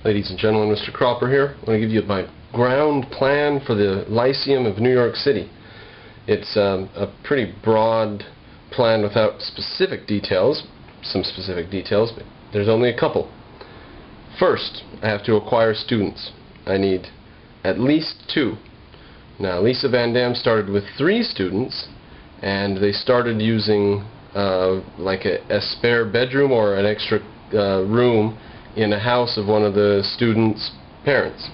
Ladies and gentlemen, Mr. Cropper here. I want to give you my ground plan for the Lyceum of New York City. It's a pretty broad plan without specific details, some specific details, but there's only a couple. First, I have to acquire students. I need at least 2. Now, Lisa Van Dam started with 3 students, and they started using like a spare bedroom or an extra room in a house of one of the students' parents.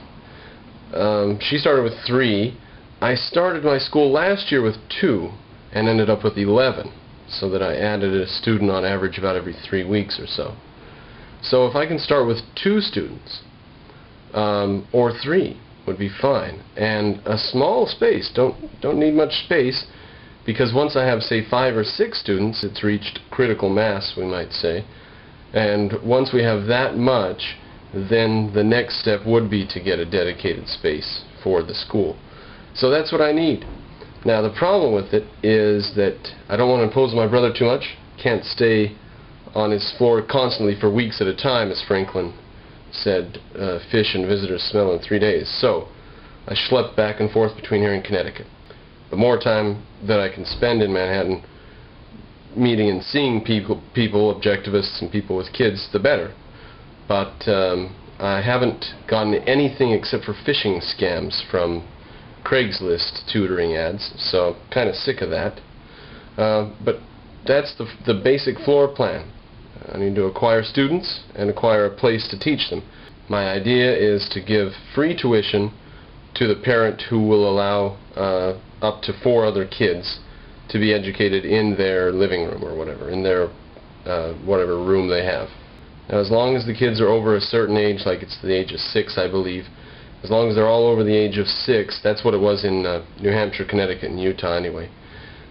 She started with 3. I started my school last year with 2 and ended up with 11, so that I added a student on average about every 3 weeks or so. So if I can start with 2 students, or 3 would be fine, and a small space, don't need much space, because once I have, say, 5 or 6 students, it's reached critical mass, we might say. And once we have that much, then the next step would be to get a dedicated space for the school. So that's what I need. Now, the problem with it is that I don't want to impose on my brother too much. Can't stay on his floor constantly for weeks at a time, as Franklin said, fish and visitors smell in 3 days. So I schlepped back and forth between here and Connecticut. The more time that I can spend in Manhattan meeting and seeing people, objectivists and people with kids, the better. But I haven't gotten anything except for phishing scams from Craigslist tutoring ads, so I'm kind of sick of that. But that's the basic floor plan. I need to acquire students and acquire a place to teach them. My idea is to give free tuition to the parent who will allow up to 4 other kids to be educated in their living room or whatever, in their whatever room they have. Now, as long as the kids are over a certain age, like it's the age of 6, I believe, as long as they're all over the age of 6, that's what it was in New Hampshire, Connecticut, and Utah anyway,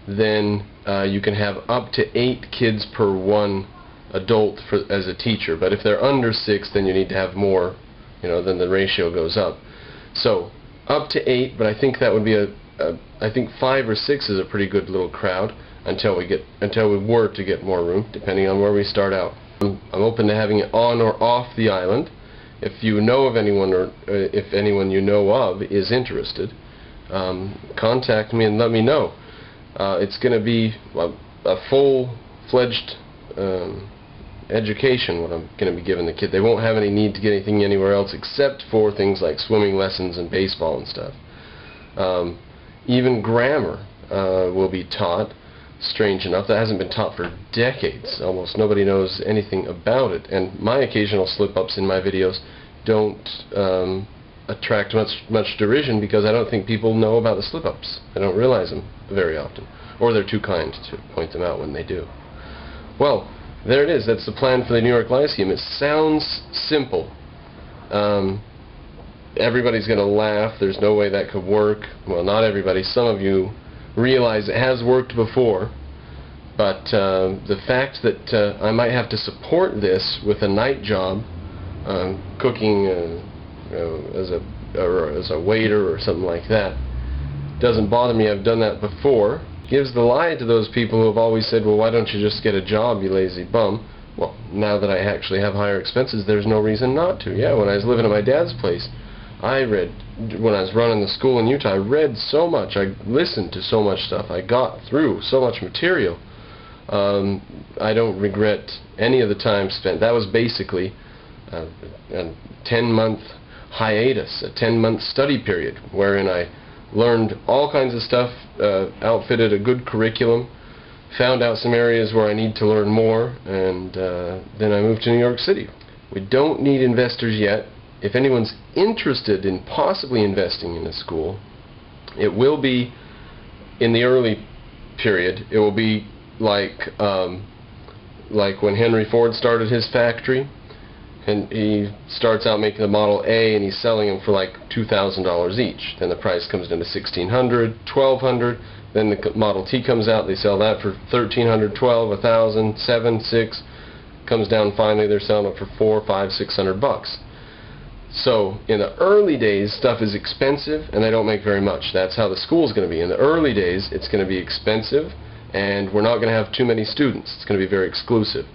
then you can have up to 8 kids per 1 adult as a teacher. But if they're under 6, then you need to have more, then the ratio goes up. So up to 8, but I think that would be I think 5 or 6 is a pretty good little crowd until we were to get more room, depending on where we start out. I'm open to having it on or off the island. If you know of anyone, or if anyone you know of is interested, contact me and let me know. It's going to be a full-fledged education, what I'm going to be giving the kid. They won't have any need to get anything anywhere else except for things like swimming lessons and baseball and stuff. Even grammar will be taught. Strange enough, that hasn't been taught for decades. Almost nobody knows anything about it, and my occasional slip-ups in my videos don't attract much derision, because I don't think people know about the slip-ups. I don't realize them very often, or they're too kind to point them out when they do. Well, there it is. That's the plan for the New York Lyceum. It sounds simple. Everybody's going to laugh. There's no way that could work. Well, not everybody. Some of you realize it has worked before, but the fact that I might have to support this with a night job, cooking as a waiter or something like that, doesn't bother me. I've done that before. Gives the lie to those people who have always said, well, why don't you just get a job, you lazy bum? Well, now that I actually have higher expenses, there's no reason not to. Yeah, when I was living at my dad's place, I read, when I was running the school in Utah, I read so much, I listened to so much stuff, I got through so much material. I don't regret any of the time spent. That was basically a 10-month hiatus, a 10-month study period, wherein I learned all kinds of stuff, outfitted a good curriculum, found out some areas where I need to learn more, and then I moved to New York City. We don't need investors yet. If anyone's interested in possibly investing in a school, it will be in the early period. It will be like when Henry Ford started his factory, and he starts out making the Model A and he's selling them for like $2,000 each. Then the price comes down to $1,600, $1,200. Then the Model T comes out, they sell that for $1,300, $1,200, $1,000, $700, $600. Comes down finally, they're selling it for $400, $500, $600. So in the early days, stuff is expensive and they don't make very much. That's how the school's going to be. In the early days, it's going to be expensive and we're not going to have too many students. It's going to be very exclusive.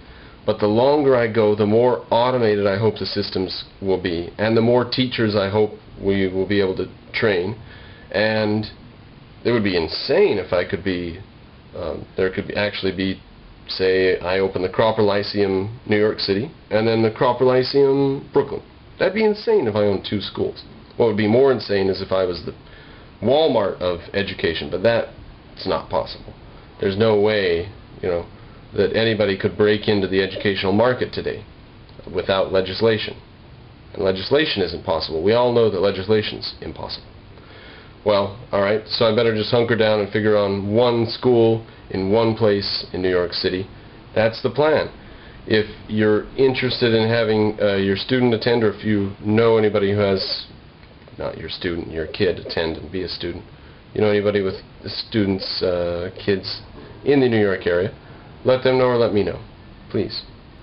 But the longer I go, the more automated I hope the systems will be, and the more teachers I hope we will be able to train. And it would be insane if I could be, there could actually be, say, I open the Cropper Lyceum, New York City, and then the Cropper Lyceum, Brooklyn. That'd be insane if I owned 2 schools. What would be more insane is if I was the Walmart of education, but that's not possible. There's no way, that anybody could break into the educational market today without legislation. And legislation isn't possible. We all know that legislation's impossible. Well, alright, so I better just hunker down and figure on one school in one place in New York City. That's the plan. If you're interested in having your student attend, or if you know anybody who has, not your student, your kid, attend and be a student, you know anybody with students, kids in the New York area, let them know or let me know, please.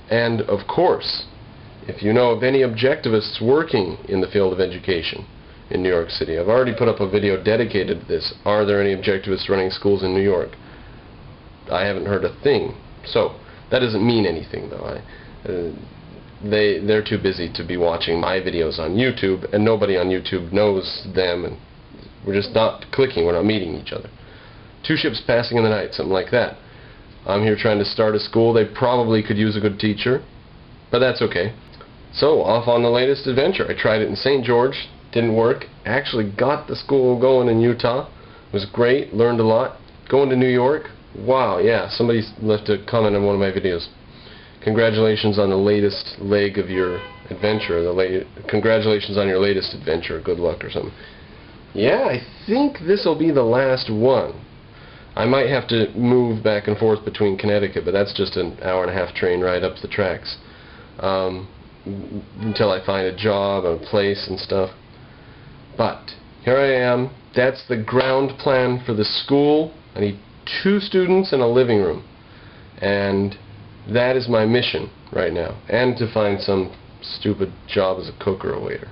And of course, if you know of any objectivists working in the field of education in New York City, I've already put up a video dedicated to this. Are there any objectivists running schools in New York? I haven't heard a thing. So, that doesn't mean anything though. They're too busy to be watching my videos on YouTube, and nobody on YouTube knows them, and we're just not clicking, we're not meeting each other. 2 ships passing in the night, something like that. I'm here trying to start a school. They probably could use a good teacher, but that's okay. So, off on the latest adventure. I tried it in St. George, didn't work. Actually got the school going in Utah. It was great, learned a lot. Going to New York, wow, yeah, somebody left a comment on one of my videos. Congratulations on the latest leg of your adventure. Congratulations on your latest adventure. Good luck or something. Yeah, I think this will be the last one. I might have to move back and forth between Connecticut, but that's just an hour-and-a-half train ride up the tracks until I find a job and a place and stuff. But here I am. That's the ground plan for the school. I need 2 students and a living room, and that is my mission right now, and to find some stupid job as a cook or a waiter.